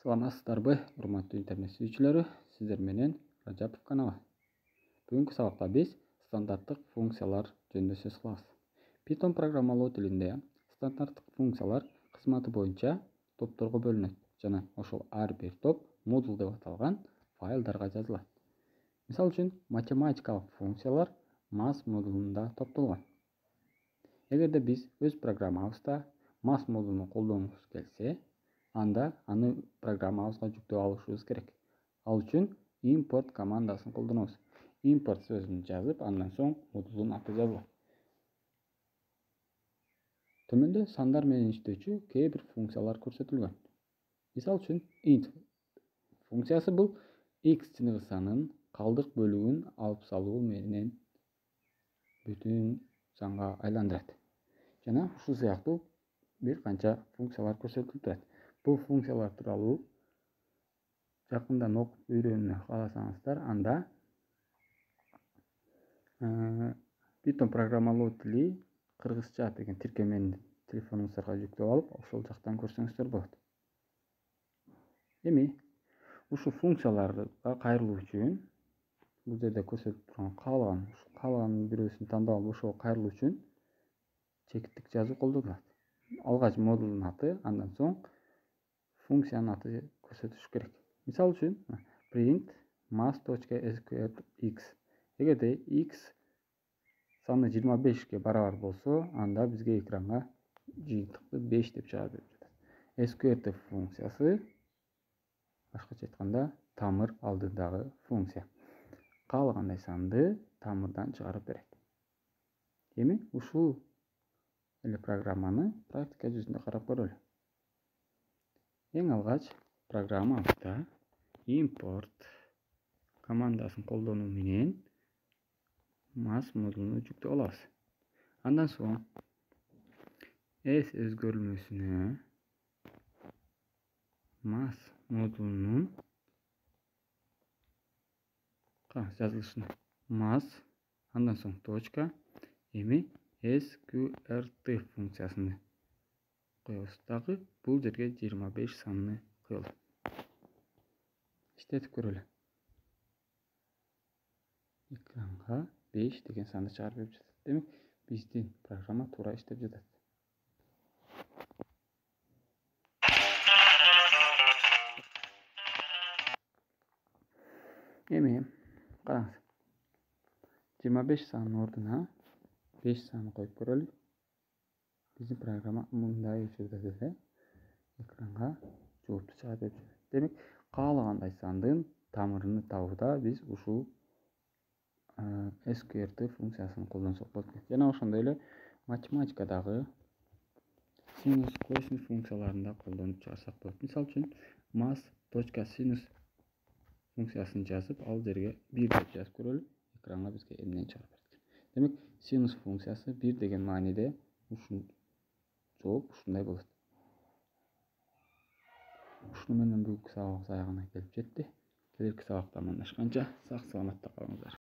Саламатсыздарбы, урматтуу интернет сүйүүчүлөрү, сиздер менен Ражапов каналы. Бүгүнкү сабакта биз стандарттык функциялар жөнүндө сөз кылабыз. Python программалоо тилинде стандарттык функциялар кызматы боюнча топторго бөлүнөт жана ошол ар бир топ модул деп аталган файлдарга жазылат. Мисалы үчүн, математикалык функциялар mass модулунда топтолгон. Эгерде биз өз программабызда mass модулун колдонгубуз келсе, анда аны программабызга жүктөп алышыбыз керек. Ал үчүн import командасын колдонобуз. Import сөзүн жазып, андан соң модулдун аты жазылат. Төмөндө сандар менен иштөөчү кээ бир функциялар көрсөтүлгөн. Мисалы үчүн, int функциясы бул x чыныгы санын калдык бөлүгүн алып салуу менен бүтүн санга айландырат. Жана ушул сыяктуу бир канча функциялар көрсөтүлүп турат. Бул функциялар тууралуу жакындан окуп үйрөнүүнү кааласаңыздар, анда Python программалоо тили кыргызча деген тиркемени телефонуңуздарга жүктөп алып, ошол жактан көрсөңүздөр болот. Эми ушул функцияларга кайрылуу үчүн бул жерде көрсөтүп турган каалаган бирөөсүн тандап алып ошого кайрылуу үчүн чекиттик жазуу колдонулат. Алгач модулдун аты, андан соң функциянын аты көрсөтүш керек. Мисалы үчүн, print mass.sqrx. Эгерде x саны 25 барабар болсо, анда бизге экранга жыйынтыкты 5 деп чыгарып берип жатат. sqrt функциясы, башкача айтканда, тамыр алдындагы функция. Каалагандай санды тамырдан чыгарып берет. Эми ушул эле программаны практика жүзүндө карап көрөлү. Эң алгач программабызда import командасын колдонуу менен mass модулуну жүктөп алабыз. Андан соң s өзгөрүлмөсүнө mass модулунун жазылышын mass, андан соң точка, эми sqrt функциясыны коебуз. Дагы бул жерге 25 санын коелу. Иштетип көрөлү. Экранга 5 деген санды чыгарып берип жатат. Демек, биздин программа туура иштеп жатат. Эми караңыз. 25 санын ордуна 5 санын коюп көрөлү. Биздин программа мындай учурда деле экранга жоопту чыгарып берип жатат. Демек, каалагандай сандын тамырын табууда биз ушул sqrt функциясын колдонсок болот. Жана ошондой эле математикадагы sinus, косинус функцияларында колдонуп чыгарсак болот. Мисалы үчүн, mass.sinus функциясын жазып, ал жерге 1 деп жазып көрөлү. Экранга бизге эмнени чыгарып берет. Демек, sinus функциясы 1 деген мааниде ушул жооп ушундай болот. Ушуну менен бүгүнкү сабагыбыз аягына келип жетти. Келерки сабакта амандашканча сак саламатта калыңыздар.